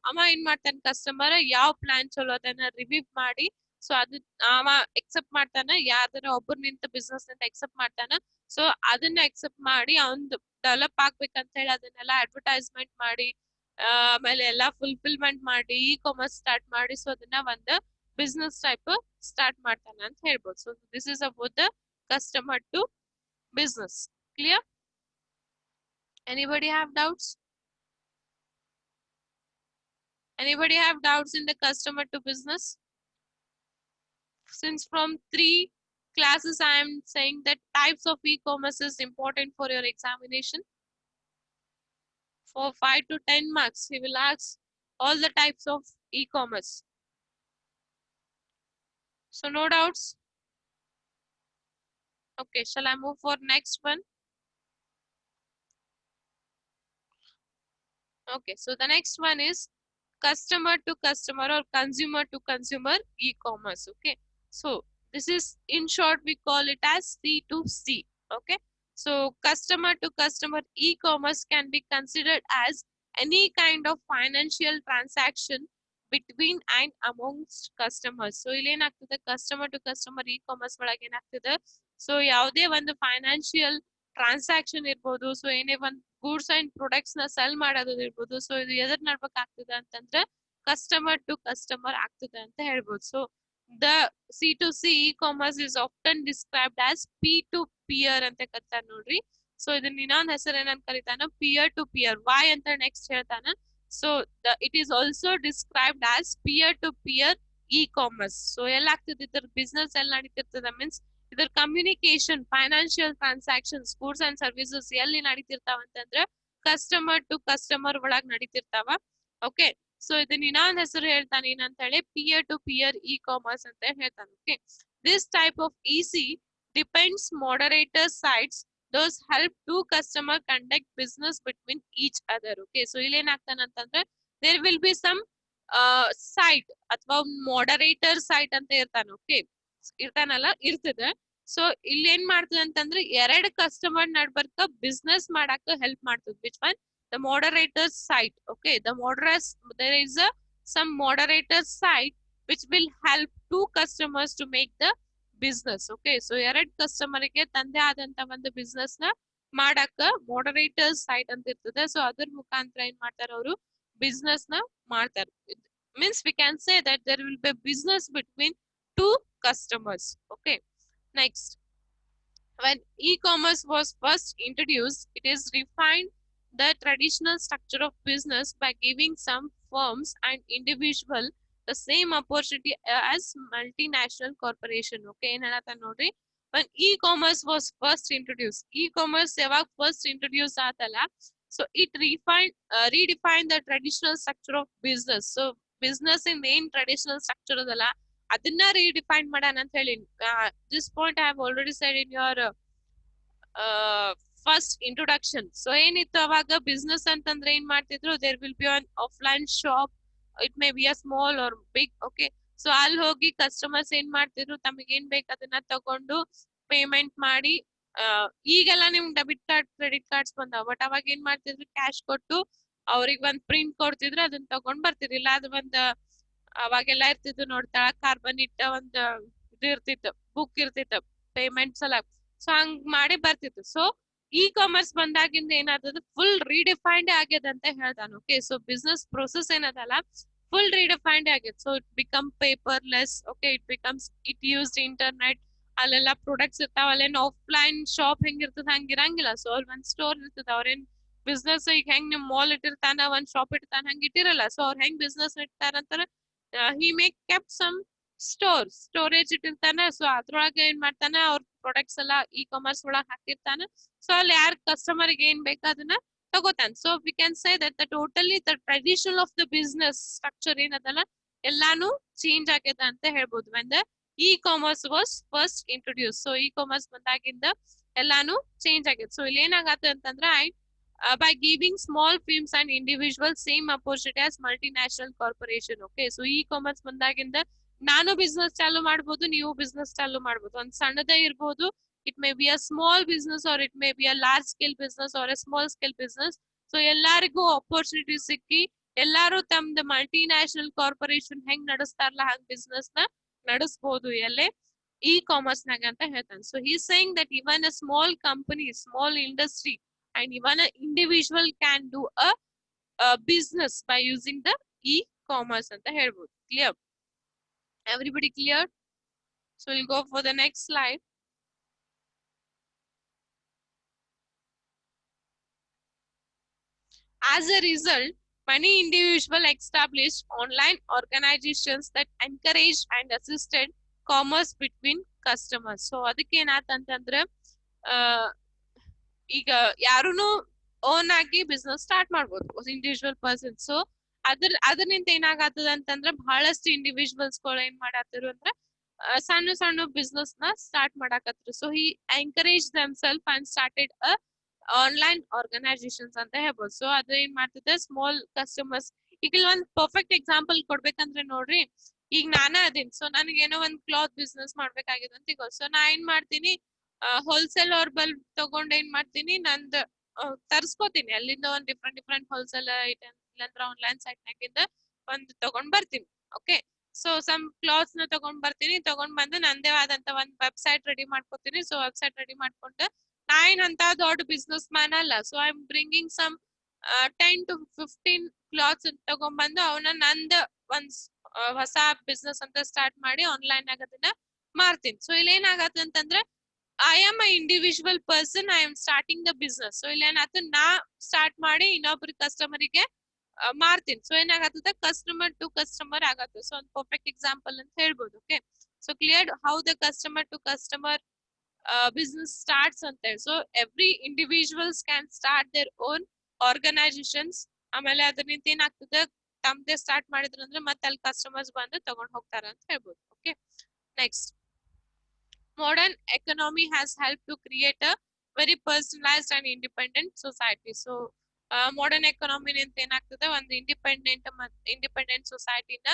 ಅವ ಏನ್ ಮಾಡ್ತಾನೆ, ಕಸ್ಟಮರ್ ಯಾವ ಪ್ಲಾನ್ ಚಲೋ ಅದನ್ನ ರಿವ್ಯೂ ಮಾಡಿ, ಸೊ ಅದು ಅವ ಎಕ್ಸೆಪ್ಟ್ ಮಾಡ್ತಾನ, ಯಾವ್ದಾರ ಒಬ್ಬರು ನಿಂತ ಬಿಸ್ನೆಸ್ ಅಂತ ಎಕ್ಸೆಪ್ಟ್ ಮಾಡ್ತಾನ. ಸೊ ಅದನ್ನ ಎಕ್ಸೆಪ್ಟ್ ಮಾಡಿ ಅವ್ನ್ ಡೆವಲಪ್ ಆಗ್ಬೇಕಂತ ಹೇಳಿ ಅದನ್ನೆಲ್ಲ ಅಡ್ವರ್ಟೈಸ್ಮೆಂಟ್ ಮಾಡಿ, ಆಮೇಲೆ ಎಲ್ಲಾ ಫುಲ್ಫಿಲ್ಮೆಂಟ್ ಮಾಡಿ, ಇ ಕಾಮರ್ಸ್ ಸ್ಟಾರ್ಟ್ ಮಾಡಿ, ಸೊ ಅದನ್ನ ಒಂದು ಬಿಸ್ನೆಸ್ ಟೈಪ್ ಸ್ಟಾರ್ಟ್ ಮಾಡ್ತಾನ ಅಂತ ಹೇಳ್ಬೋದು. So this is about the customer to business. Clear? Anybody have doubts? Anybody have doubts in the customer to business? Since from 3 classes I am saying that types of e-commerce is important for your examination. For 5 to 10 marks he will ask all the types of e-commerce. So no doubts? Okay, shall I move for next one? Okay, so the next one is customer to customer or consumer to consumer e-commerce. Okay, so this is in short we call it as C2C. Okay, so customer to customer e-commerce can be considered as any kind of financial transaction between and amongst customers. So ಇಲ್ಲಿ ಏನಾಗ್ತದೆ, customer to customer e commerce ಒಳಗೆ ಏನಾಗ್ತದೆ, ಸೊ ಯಾವುದೇ ಒಂದು ಫೈನಾನ್ಷಿಯಲ್ ಟ್ರಾನ್ಸಾಕ್ಷನ್ ಇರ್ಬೋದು, ಸೊ ಏನೇ ಒಂದು ಗೂಡ್ಸ್ ಅಂಡ್ ಪ್ರಾಡಕ್ಟ್ಸ್ ನ ಸೆಲ್ ಮಾಡೋದು ಇರ್ಬೋದು, ಸೊ ಇದು ಎದ್ರ ನಡ್ಬೇಕಾಗ್ತದೆ ಅಂತಂದ್ರೆ ಕಸ್ಟಮರ್ ಟು ಕಸ್ಟಮರ್ ಆಗ್ತದೆ ಅಂತ ಹೇಳ್ಬೋದು. So the C to C e commerce is often described as P to peer ಅಂತ ಕರೀತಾರೆ ನೋಡ್ರಿ. ಸೊ ಇದನ್ನ ಇನ್ನೊಂದ್ ಹೆಸರು ಏನಂತ ಕರೀತಾನ, ಪಿಯರ್ ಟು ಪಿಯರ್. ವೈ ಅಂತ ನೆಕ್ಸ್ಟ್ ಹೇಳ್ತಾನ. So it is also described as peer to peer e commerce. So ಎಲ್ಲಾಗ್ತದೆ ಇದ್ರ ಬಿಸ್ನೆಸ್ ಎಲ್ಲಿ ನಡೀತಿರ್ತದ ಮೀನ್ಸ್ ಇದ್ರ communication, financial transactions, goods and services ಎಲ್ಲಿ ನಡೀತಿರ್ತಾವ ಅಂತಂದ್ರೆ ಕಸ್ಟಮರ್ ಟು ಕಸ್ಟಮರ್ ಒಳಗ್ ನಡೀತಿರ್ತಾವ. ಓಕೆ, ಸೊ ಇದನ್ನ ಇನ್ನೊಂದ್ ಹೆಸರು ಹೇಳ್ತಾನೆ ಏನಂತ ಹೇಳಿ, peer to peer e commerce ಅಂತ ಹೇಳ್ತಾನೆ. Okay, this type of EC depends moderator sites those help two customer conduct business between each other. Okay, so ಇಲ್ಲಿ ಏನಾಗ್ತಾನೆ ಅಂತಂದ್ರೆ there will be some site ಅಥವಾ moderator site ಅಂತ ಇರ್ತಾನೆ. ಓಕೆ, ಇರ್ತಾನಲ್ಲ, ಇರ್ತದೆ. ಸೊ ಇಲ್ಲಿ ಏನ್ ಮಾಡ್ತದೆ ಅಂತಂದ್ರೆ ಎರಡು ಕಸ್ಟಮರ್ ನಡ್ಬರ್ಕ ಬಿಸ್ನೆಸ್ ಮಾಡಾಕ ಹೆಲ್ಪ್ ಮಾಡ್ತದೆ. Which one? the moderator site. Okay, there is some moderator site which will help two customers to make the business. Okay, so ಎರಡು ಕಸ್ಟಮರ್ ಗೆ ತಂದೆ ಆದಂತ ಒಂದು ಬಿಸ್ನೆಸ್ ನ ಮಾಡಾಕ moderator site ಅಂತ ಇರ್ತದೆ. ಸೊ ಅದ್ರ ಮುಖಾಂತರ ಏನ್ ಮಾಡ್ತಾರ, ಅವರು ಬಿಸ್ನೆಸ್ ನ ಮಾಡ್ತಾರೆ. Means we can say that there will be business between two customers. Okay, next, when e-commerce was first introduced, it is refined the traditional structure of business by giving some firms and individual the same opportunity as multinational corporation. Okay, ಏನ್ ಹೇಳತ್ತ ನೋಡ್ರಿ, when e-commerce was first introduced, e-commerce ಯಾವಾಗ first introduce ಆತಲ್ಲ, so it redefined the traditional structure of business. So business in main traditional structure ಅದಲ್ಲ, ಅದನ್ನ ರೀಡಿಫೈನ್ ಮಾಡೋಣ ಅಂತ ಹೇಳಿ. This point I have already said in your first introduction. So ಏನಿತ್ತು ಅವಾಗ ಬಿಸ್ನೆಸ್ ಅಂತಂದ್ರೆ ಏನ್ ಮಾಡ್ತಿದ್ರು, there will be an offline shop, it may be a small or big. Okay, so ಅಲ್ಲಿ ಹೋಗಿ ಕಸ್ಟಮರ್ಸ್ ಏನ್ ಮಾಡ್ತಿದ್ರು, ತಮಗೆ ಏನ್ ಬೇಕು ಅದನ್ನ ತಗೊಂಡು ಪೇಮೆಂಟ್ ಮಾಡಿ, ಈಗೆಲ್ಲ ನಿಮ್ಗೆ ಡೆಬಿಟ್ ಕಾರ್ಡ್ ಕ್ರೆಡಿಟ್ ಕಾರ್ಡ್ಸ್ ಬಂದಾವ, ಬಟ್ ಅವಾಗ ಏನ್ ಮಾಡ್ತಿದ್ರು, ಕ್ಯಾಶ್ ಕೊಟ್ಟು ಅವ್ರಿಗೆ ಒಂದ್ ಪ್ರಿಂಟ್ ಕೊಡ್ತಿದ್ರು, ಅದನ್ನ ತಗೊಂಡ್ ಬರ್ತಿರ್ಲಿಲ್ಲ. ಅದು ಒಂದ್ ಅವಾಗೆಲ್ಲ ಇರ್ತಿತ್ತು ನೋಡ್ತಾಳ, ಕಾರ್ಬನ್ ಇಟ್ಟ ಒಂದ್ ಇದು ಇರ್ತಿತ್ತು, ಬುಕ್ ಇರ್ತಿತ್ತು ಪೇಮೆಂಟ್ಸ್ ಎಲ್ಲ. ಸೊ ಹಂಗ್ ಮಾಡಿ ಬರ್ತಿತ್ತು. ಸೊ ಇ ಕಾಮರ್ಸ್ ಬಂದಾಗಿಂದ ಏನಾಗ್ತದೆ, ಫುಲ್ ರೀಡಿಫೈನ್ಡ್ ಆಗ್ಯದ ಅಂತ ಹೇಳ್ತಾನೆ. ಓಕೆ, ಸೊ ಬಿಸ್ನೆಸ್ ಪ್ರೊಸೆಸ್ ಏನದಲ್ಲ ಫುಲ್ ರೀಡಿಫೈನ್ಡ್ ಆಗ್ಯದ. So it become paperless. Okay, it used internet. ಅಲ್ಲೆಲ್ಲ ಪ್ರಾಡಕ್ಟ್ಸ್ ಇರ್ತಾವ, ಅಲ್ಲೇನ್ ಆಫ್ಲೈನ್ ಶಾಪ್ ಹೆಂಗಿರ್ತದ ಹಂಗಿರಂಗಿಲ್ಲ. ಸೊ ಅಲ್ಲಿ ಒಂದ್ ಸ್ಟೋರ್ ಇರ್ತದ, ಅವ್ರೇನ್ ಬಿಸ್ನೆಸ್ ಈಗ ಹೆಂಗ್ ನಿಮ್ ಮಾಲ್ ಇಟ್ಟಿರ್ತಾನ, ಒಂದ್ ಶಾಪ್ ಇರ್ತಾನ, ಹಂಗ ಇಟ್ಟಿರಲ್ಲ. ಸೊ ಅವ್ರ ಹೆಂಗ್ ಬಿಸ್ನೆಸ್ ಇಟ್ಟಾರಂತಾರ, he may kept some storage ಇಟ್ಟಿರ್ತಾನ. ಸೊ ಅದ್ರೊಳಗೆ ಏನ್ ಮಾಡ್ತಾನ, ಅವ್ರ ಪ್ರಾಡಕ್ಟ್ಸ್ ಎಲ್ಲ ಇ ಕಾಮರ್ಸ್ ಒಳಗ್ ಹಾಕಿರ್ತಾನ. ಸೊ ಅಲ್ಲಿ ಯಾರ ಕಸ್ಟಮರ್ ಗೆ ಏನ್ ಬೇಕು ಅದನ್ನ ತಗೋತಾನ. So we can say that the tradition of the business structure ಏನದಲ್ಲ ಎಲ್ಲಾನು ಚೇಂಜ್ ಆಗ್ಯದ ಅಂತ ಹೇಳ್ಬೋದು. when the e-commerce was first introduced. So E commerce ಬಂದಾಗಿಂದ ಎಲ್ಲಾನು ಚೇಂಜ್ ಆಗ್ಯದ. ಸೊ ಇಲ್ಲಿ ಏನಾಗತ್ತೆ ಅಂತಂದ್ರೆ by giving small firms and individuals same opportunity as multinational corporation. Okay, so e-commerce ಬಂದಾಗಿಂದ ನಾನು ಬಿಸ್ನೆಸ್ ಚಾಲು ಮಾಡ್ಬೋದು, ನೀವು ಬಿಸ್ನೆಸ್ ಚಾಲು ಮಾಡ್ಬೋದು. ಒಂದ್ ಸಣ್ಣದೇ ಇರ್ಬೋದು, it may be a small business or it may be a large scale business or A small scale business. So ಎಲ್ಲಾರಿಗೂ ಆಪರ್ಚುನಿಟಿ ಸಿಕ್ಕಿ ಎಲ್ಲಾರು ತಮ್ದು ಮಲ್ಟಿ ನ್ಯಾಷನಲ್ ಕಾರ್ಪೊರೇಷನ್ ಹೆಂಗ್ ನಡೆಸ್ತಾರಲ್ಲ ಹಂಗ್ ಬಿಸ್ನೆಸ್ ನ ನಡೆಸಬಹುದು ಎಲ್ಲೇ ಇ ಕಾಮರ್ಸ್ ನಾಗ ಅಂತ ಹೇಳ್ತಾನೆ. So he saying that even a small company, small industry and even an individual can do a business by using the e-commerce ಅಂತ ಹೇಳ್ಬೋದು. Clear? Everybody clear? So we'll go for the next slide. As a result, many individuals established online organizations that encouraged and assisted commerce between customers. So ಅದಕ್ಕೆ ಏನಾತಂತಂದ್ರೆ ಈಗ ಯಾರುನು ಓನ್ ಆಗಿ ಬಿಸ್ನೆಸ್ ಸ್ಟಾರ್ಟ್ ಮಾಡ್ಬೋದು, ಇಂಡಿವಿಜುವಲ್ ಪರ್ಸನ್. ಸೊ ಅದರಿಂದ ಏನಾಗತ್ತದ ಅಂತಂದ್ರೆ ಬಹಳಷ್ಟು ಇಂಡಿವಿಜುವಲ್ಸ್ ಗಳು ಏನ್ ಮಾಡತ್ತಿರು ಅಂದ್ರೆ ಸಣ್ಣ ಸಣ್ಣ ಬಿಸ್ನೆಸ್ ನ ಸ್ಟಾರ್ಟ್ ಮಾಡಾಕತ್ರು. So he encourage them self and started a online organisations ಅಂತ ಹೇಳ್ಬೋದು. ಸೊ ಅದು ಏನ್ ಮಾಡ್ತಿದೆ, ಸ್ಮಾಲ್ ಕಸ್ಟಮರ್ಸ್. ಈಗ ಇಲ್ಲಿ ಒಂದ್ ಪರ್ಫೆಕ್ಟ್ ಎಕ್ಸಾಂಪಲ್ ಕೊಡ್ಬೇಕಂದ್ರೆ ನೋಡ್ರಿ, ಈಗ ನಾನ ಅದೀನಿ. ಸೊ ನನಗೇನೋ ಒಂದ್ ಕ್ಲಾತ್ ಬಿಸ್ನೆಸ್ ಮಾಡ್ಬೇಕಾಗಿದೆ ಅಂತ ಈಗ. ಸೊ ನಾ ಏನ್ ಮಾಡ್ತೀನಿ, ಹೋಲ್ಸೇಲ್ ಅವ್ರ ಬಲ್ ತಗೊಂಡ್ ಏನ್ ಮಾಡ್ತೀನಿ, ನಂದ್ ತರ್ಸ್ಕೊತೀನಿ ಅಲ್ಲಿಂದ ಒಂದ್ ಡಿಫ್ರೆಂಟ್ ಹೋಲ್ಸೇಲ್ ಐಟಮ್, ಇಲ್ಲಾಂದ್ರ ಆನ್ಲೈನ್ ಸೈಟ್ ನಾಗಿಂದ ಒಂದು ತಗೊಂಡ್ ಬರ್ತೀನಿ. ಓಕೆ, ಸೊ ಸಮ್ ಕ್ಲಾತ್ಸ್ ನ ತಗೊಂಡ್ ಬರ್ತೀನಿ, ತಗೊಂಡ್ ಬಂದು ನಂದೇ ಆದಂತ ಒಂದು ವೆಬ್ಸೈಟ್ ರೆಡಿ ಮಾಡ್ಕೊತೀನಿ. ಸೊ ವೆಬ್ಸೈಟ್ ರೆಡಿ ಮಾಡ್ಕೊಂಡು ನಾ ಏನಂತ ದೊಡ್ಡ ಬಿಸ್ನೆಸ್ ಮ್ಯಾನ್ ಅಲ್ಲ. So I am bringing some 10 to 15 clothes ತಗೊಂಡ್ಬಂದು ಅವನ್ನ ನಂದ ಒಂದ್ ಹೊಸ ಬಿಸ್ನೆಸ್ ಅಂತ ಸ್ಟಾರ್ಟ್ ಮಾಡಿ ಆನ್ಲೈನ್ ಆಗ ಅದನ್ನ ಮಾರ್ತೀನಿ. ಸೊ ಇಲ್ಲಿ ಏನಾಗತ್ತೆ ಅಂತಂದ್ರೆ I am a individual person, I am starting the business. So ಇಲ್ಲಿ ಏನಾಯ್ತು, ನಾ ಸ್ಟಾರ್ಟ್ ಮಾಡಿ ಇನ್ನೊಬ್ರ ಕಸ್ಟಮರಿಗೆ ಮಾರ್ತೀನಿ. ಸೊ ಏನಾಗತ್ತೆ, ಕಸ್ಟಮರ್ ಟು ಕಸ್ಟಮರ್ ಆಗತ್ತೆ. ಸೊ ಒಂದು ಪರ್ಫೆಕ್ಟ್ ಎಕ್ಸಾಂಪಲ್ ಅಂತ ಹೇಳ್ಬೋದು. Okay, so clear how the customer to customer business starts ಅಂತ ಹೇಳಿ. So every individuals can start there own organisations. ಆಮೇಲೆ ಅದರಿಂದ ಏನಾಗ್ತದೆ, ತಮ್ಮದೇ ಸ್ಟಾರ್ಟ್ ಮಾಡಿದ್ರು ಅಂದ್ರೆ ಮತ್ತೆ ಅಲ್ಲಿ ಕಸ್ಟಮರ್ಸ್ ಬಂದು ತಗೊಂಡ್ ಹೋಗ್ತಾರ ಅಂತ ಹೇಳ್ಬೋದು. Okay, next, modern economy has helped to create a very personalized and independent society. So modern economy ನಿಂತ ಏನಾಗ್ತದೆ, ಒಂದು ಇಂಡಿಪೆಂಡೆಂಟ್ ಸೊಸೈಟಿನ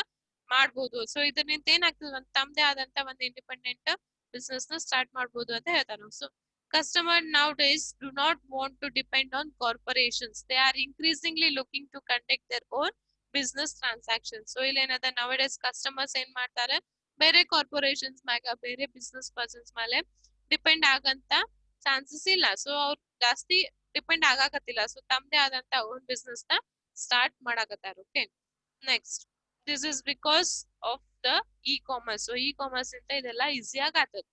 ಮಾಡ್ಬೋದು. ಸೊ ಇದರಿಂದ ಏನಾಗ್ತದೆ, ಒಂದು ತಮ್ಮದೇ ಆದಂತ ಒಂದು ಇಂಡಿಪೆಂಡೆಂಟ್ ಬಿಸ್ನೆಸ್ ನ ಸ್ಟಾರ್ಟ್ ಮಾಡ್ಬೋದು ಅಂತ ಹೇಳ್ತಾರೆ. So customer nowadays do not want to depend on corporations, they are increasingly looking to conduct their own business transaction. So ಇಲ್ಲಿ ಏನದ, ನೌ ಡೇಸ್ ಕಸ್ಟಮರ್ಸ್ ಏನ್ ಮಾಡ್ತಾರೆ, ಬೇರೆ ಕಾರ್ಪೊರೇಷನ್ಸ್ ಮ್ಯಾಗ, ಬೇರೆ ಬಿಸ್ನೆಸ್ ಪರ್ಸನ್ಸ್ ಮೇಲೆ ಡಿಪೆಂಡ್ ಆಗಂತ ಚಾನ್ಸಸ್ ಇಲ್ಲ. ಸೊ ಅವ್ರು ಜಾಸ್ತಿ ಡಿಪೆಂಡ್ ಆಗಾಕತ್ತಿಲ್ಲ. ಸೊ ತಮ್ಮದೇ ಆದಂತ ಓನ್ ಬಿಸ್ನೆಸ್ ನ ಸ್ಟಾರ್ಟ್ ಮಾಡಾಕತ್ತಾರ. Okay, next, this is because of the E commerce. So E commerce ಇಂದ ಇದೆಲ್ಲ ಈಸಿ ಆಗತ್ತದ.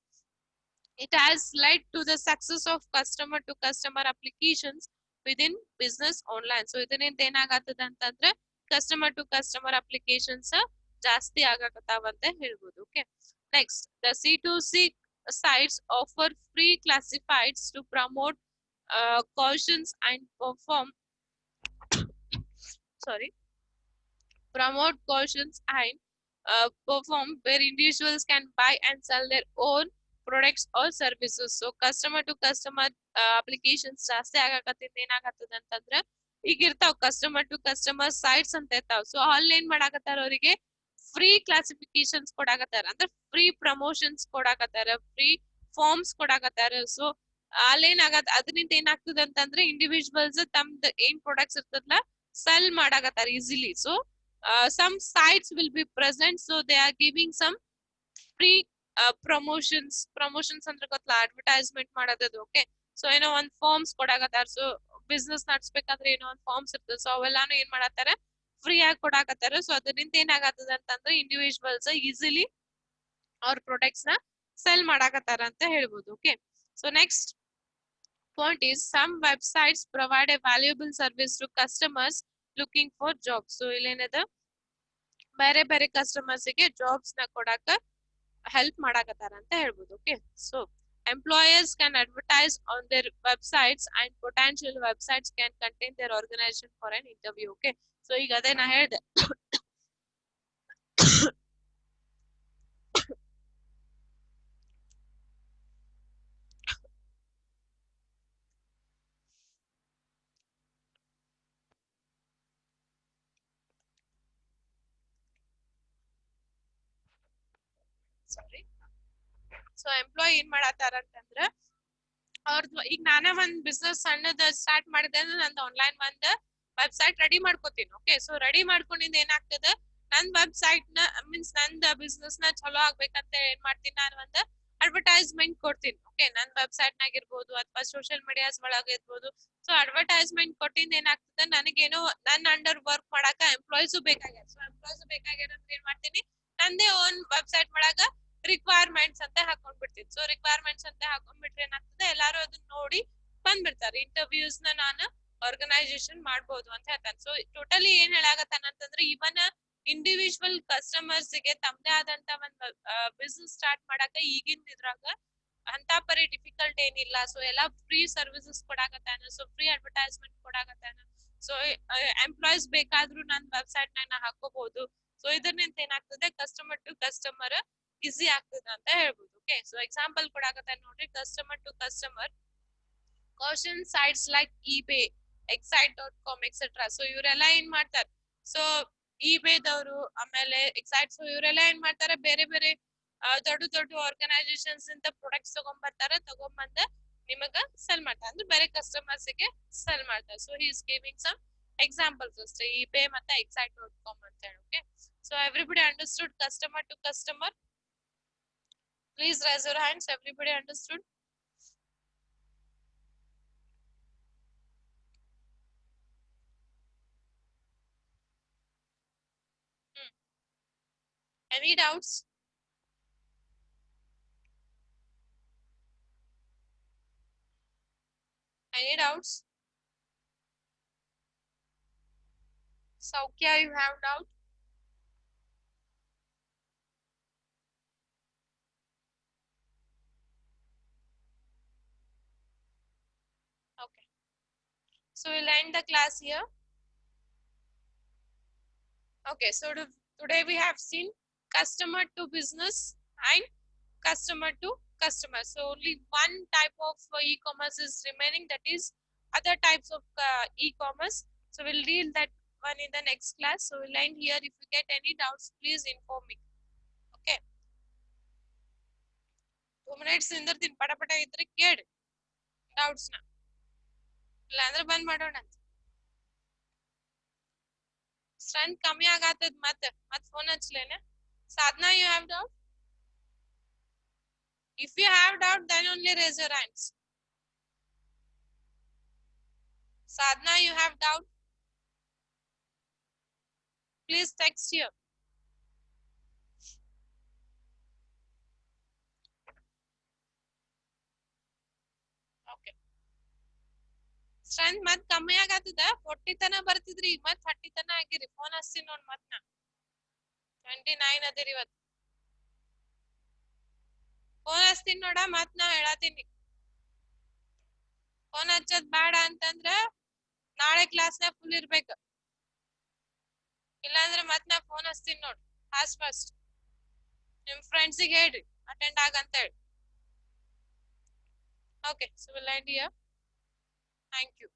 It has led to the success of customer to customer applications within business online. So ಇದರಿಂದ ಏನಾಗತ್ತದ ಅಂತಂದ್ರೆ ಕಸ್ಟಮರ್ ಟು ಕಸ್ಟಮರ್ ಅಪ್ಲಿಕೇಶನ್ಸ್ ಜಾಸ್ತಿ ಆಗಾಕತ್ತಾವ ಅಂತ ಹೇಳ್ಬೋದು. Okay, next, the C2C sites offer free classifieds to promote cautions and perform where individuals can buy and sell their own products or services. So customer to customer applications ಜಾಸ್ತಿ ಆಗಾಕತ್ತಿಂದ ಏನಾಗತ್ತದ ಅಂತಂದ್ರೆ ಈಗ ಇರ್ತಾವ ಕಸ್ಟಮರ್ ಟು ಕಸ್ಟಮರ್ ಸೈಟ್ಸ್ ಅಂತ ಇರ್ತಾವ. ಸೊ ಅಲ್ಲಿ ಏನ್ ಮಾಡಾಕತ್ತಾರ, ಅವರಿಗೆ ಫ್ರೀ ಕ್ಲಾಸಿಫಿಕೇಶನ್ಸ್ ಕೊಡಾಕತ್ತಾರ, ಅಂದ್ರೆ ಫ್ರೀ ಪ್ರಮೋಷನ್ಸ್ ಕೊಡಾಕತ್ತಾರ, ಫ್ರೀ ಫಾರ್ಮ್ಸ್ ಕೊಡಾಕತ್ತಾರ. ಸೊ ಅಲ್ಲೇನಾಗತ್ತ, ಅದರಿಂದ ಏನಾಗ್ತದ ಅಂತಂದ್ರೆ ಇಂಡಿವಿಜುವಲ್ಸ್ ತಮ್ದು ಏನ್ ಪ್ರಾಡಕ್ಟ್ಸ್ ಇರ್ತದಲ್ಲ ಸೆಲ್ ಮಾಡಾಕತ್ತಾರ easily. So some sites will be present, so they are giving some free promotions ಅಂದ್ರೆ ಗೊತ್ತಲ್ಲ, ಅಡ್ವರ್ಟೈಸ್ಮೆಂಟ್ ಮಾಡೋದು. ಓಕೆ, ಸೊ ಏನೋ ಒಂದ್ ಫಾರ್ಮ್ಸ್ ಕೊಡಾಕತ್ತಾರ. ಸೊ ಬಿಸ್ನೆಸ್ ನಡ್ಸ್ಬೇಕಾದ್ರೆ ಏನೋ ಒಂದ್ ಫಾರ್ಮ್ಸ್ ಇರ್ತದೆ. ಸೊ ಅವೆಲ್ಲಾನು ಏನ್ ಮಾಡಾತಾರ, ಫ್ರೀ ಆಗಿ ಕೊಡಾಕತ್ತಾರ. ಸೊ ಅದರಿಂದ ಏನಾಗತ್ತದ ಅಂತಂದ್ರೆ ಇಂಡಿವಿಜುವಲ್ಸ್ ಈಸಿಲಿ ಅವ್ರ ಪ್ರಾಡಕ್ಟ್ಸ್ ನ ಸೆಲ್ ಮಾಡಾಕತ್ತಾರ ಅಂತ ಹೇಳ್ಬೋದು. Okay, so next point is some websites provide a valuable service to customers looking for jobs. So ಇಲ್ಲೇನದ, ಬೇರೆ ಬೇರೆ ಕಸ್ಟಮರ್ಸ್ ಗೆ ಜಾಬ್ಸ್ ನ ಕೊಡಾಕ ಹೆಲ್ಪ್ ಮಾಡಾಕತ್ತಾರ ಅಂತ ಹೇಳ್ಬೋದು. Okay, so employers can advertise on their websites and potential websites can contain their organisation for an interview. Okay, so ಈಗ ಅದೇ ನಾ ಹೇಳ್ದೆ, ಸಾರಿ. ಸೊ ಎಂಪ್ಲಾಯ್ ಏನ್ ಮಾಡತ್ತಾರ ಅಂತಂದ್ರ, ಅವ್ರದ್ದು ಈಗ ನಾನೇ ಒಂದ್ ಬಿಸ್ನೆಸ್ ಸಣ್ಣದ ಸ್ಟಾರ್ಟ್ ಮಾಡಿದೆ ಅಂದ್ರೆ ನಂದು ಆನ್ಲೈನ್ ಒಂದ್ ವೆಬ್ಸೈಟ್ ರೆಡಿ ಮಾಡ್ಕೋತೀನಿ. ಓಕೆ, ಸೊ ರೆಡಿ ಮಾಡ್ಕೊಂಡಿಂದ ಏನಾಗ್ತದ, ನನ್ ವೆಬ್ಸೈಟ್ ನ ಮೀನ್ಸ್ ನಂದ ಬಿಸ್ನೆಸ್ ನ ಚಲೋ ಆಗ್ಬೇಕಂತ ಏನ್ ಮಾಡ್ತೀನಿ, ನಾನು ಒಂದ್ ಅಡ್ವರ್ಟೈಸ್ಮೆಂಟ್ ಕೊಡ್ತೀನಿ. ಓಕೆ, ನನ್ ವೆಬ್ಸೈಟ್ ನಾಗ ಇರ್ಬೋದು ಅಥವಾ ಸೋಷಿಯಲ್ ಮೀಡಿಯಾಸ್ ಒಳಗ ಇರ್ಬೋದು. ಸೊ ಅಡ್ವರ್ಟೈಸ್ಮೆಂಟ್ ಕೊಟ್ಟಿಂದ ಏನಾಗ್ತದೆ, ನನಗೇನೋ ನನ್ನ ಅಂಡರ್ ವರ್ಕ್ ಮಾಡಾಕ ಎಂಪ್ಲಾಯ್ಸು ಬೇಕಾಗ್ಯಾರ. ಸೊ ಎಂಪ್ಲಾಯ್ಸು ಬೇಕಾಗ್ಯಾರ ಅಂದ್ರೆ ಏನ್ ಮಾಡ್ತೀನಿ, ನಂದೇ ಓನ್ ವೆಬ್ಸೈಟ್ ಒಳಗ ರಿಕ್ವೈರ್ಮೆಂಟ್ಸ್ ಅಂತ ಹಾಕೊಂಡ್ಬಿಡ್ತೀನಿ. ಸೊ ರಿಕ್ವೈರ್ಮೆಂಟ್ಸ್ ಅಂತ ಹಾಕೊಂಡ್ಬಿಟ್ರೆ ಏನಾಗ್ತದೆ, ಎಲ್ಲಾರು ಅದನ್ನ ನೋಡಿ ಬಂದ್ಬಿಡ್ತಾರೆ. ಇಂಟರ್ವ್ಯೂಸ್ ನ ನಾನು ಆರ್ಗನೈಸೇಷನ್ ಮಾಡ್ಬೋದು ಅಂತ ಹೇಳ್ತಾನೆ. ಸೊ ಟೋಟಲಿ ಏನ್ ಹೇಳಾಗತ್ತಾನ ಅಂತಂದ್ರೆ, ಇವನ್ ಇಂಡಿವಿಜುವಲ್ ಕಸ್ಟಮರ್ಸ್ ಗೆ ತಮ್ಮದೇ ಆದಂತ ಒಂದ್ ಬಿಸ್ನೆಸ್ ಸ್ಟಾರ್ಟ್ ಮಾಡಾಕ ಈಗಿನ ಇದ್ರಾಗ ಅಂತ ಪರಿ ಡಿಫಿಕಲ್ಟ್ ಏನಿಲ್ಲ. ಸೊ ಎಲ್ಲಾ ಫ್ರೀ ಸರ್ವಿಸಸ್ ಕೊಡಾಕತ್ತಾನ. ಸೊ ಫ್ರೀ ಅಡ್ವರ್ಟೈಸ್ಮೆಂಟ್ ಕೊಡಾಕತ್ತಾನ. ಸೊ ಎಂಪ್ಲಾಯ್ಸ್ ಬೇಕಾದ್ರೂ ನನ್ನ ವೆಬ್ಸೈಟ್ ನಾಗ ನಾ ಹಾಕೋಬಹುದು. ಸೊ ಇದರಿಂದ ಏನಾಗ್ತದೆ, ಕಸ್ಟಮರ್ ಟು ಕಸ್ಟಮರ್ ಈಸಿ ಆಗ್ತದ ಅಂತ ಹೇಳ್ಬೋದು. ಓಕೆ, ಸೊ ಎಕ್ಸಾಂಪಲ್ ಕೊಡಾಕತ್ತಾನ ನೋಡ್ರಿ, customer to customer auction sites like eBay, excite.com etcetera. So ಇವರೆಲ್ಲ ಏನ್ ಮಾಡ್ತಾರೆ, ಸೊ eBayದವರು ಆಮೇಲೆ ಎಕ್ಸೈಟ್, ಸೊ ಇವರೆಲ್ಲ ಏನ್ ಮಾಡ್ತಾರೆ, ಬೇರೆ ಬೇರೆ ದೊಡ್ಡ ದೊಡ್ಡ ಆರ್ಗನೈಸೇಷನ್ಸ್ ಇಂದ ಪ್ರಾಡಕ್ಟ್ಸ್ ತಗೊಂಡ್ಬರ್ತಾರ, ತಗೊಂಡ್ಬಂದ ನಿಮಗ ಸೆಲ್ ಮಾಡ್ತಾರೆ, ಅಂದ್ರೆ ಬೇರೆ ಕಸ್ಟಮರ್ಸ್ ಗೆ ಸೆಲ್ ಮಾಡ್ತಾರೆ. So he is giving some examples ಅಷ್ಟೇ eBay ಮತ್ತೆ exact.com ಅಂತ ಹೇಳಿ. Okay, so everybody understood customer to customer? Please raise your hands. Everybody understood? Hmm. Any doubts? Any doubts? Saukya, you have doubt? Okay. So we'll end the class here. Okay, so today we have seen customer to business and customer to customer. So only one type of e-commerce is remaining, that is other types of e-commerce. So we'll deal that one in the next class. So we'll end here. If you get any doubts, please inform me. Okay. 2 minutes ನಿಂದಿರ್ತೀನಿ, ಪಟ ಪಟ ಇದ್ರೆ ಕೇಳಿ ಡೌಟ್ಸ್ನ, ಇಲ್ಲಾಂದ್ರೆ ಬಂದ್ ಮಾಡೋಣ. ಸ್ಟ್ರೆಂತ್ ಕಮ್ಮಿ ಆಗತ್ತದ, ಮತ್ತೆ ಫೋನ್ ಹಚ್ಲೇನೆ. Sadhana, you have doubt? If you have doubt, then only raise your hands. Sadhana, you have doubt? Please text here. Okay. Strength ಮತ್ ಕಮ್ಮಿ ಆಗತ್ತದ, 40 ತನ ಬರ್ತಿದ್ರಿ, ಈಗ ಮತ್ 30 ತನ ಆಗಿರಿ. ಫೋನ್ ಹಚ್ತೀನಿ ನೋಡ್ ಮತ್ ನಾ. 29 ಅದಿರಿ ಇವತ್ತು. ಫೋನ್ ಹಚ್ತೀನಿ ನೋಡ, ಮತ್ ನಾ ಹೇಳತ್ತೀನಿ. ಫೋನ್ ಹಚ್ಚೋದ್ ಬೇಡ ಅಂತಂದ್ರ ನಾಳೆ ಕ್ಲಾಸ್ನ ಫುಲ್ ಇರ್ಬೇಕು. ಇಲ್ಲಾಂದ್ರೆ ಮತ್ ನಾ ಫೋನ್ ಹಚ್ತೀನಿ ನೋಡ್. ಫಾಸ್ಟ್ ನಿಮ್ ಫ್ರೆಂಡ್ಸಿಗೆ ಹೇಳ್ರಿ ಅಟೆಂಡ್ ಆಗಂತ ಹೇಳಿ. Okay, so we'll end here. Thank you.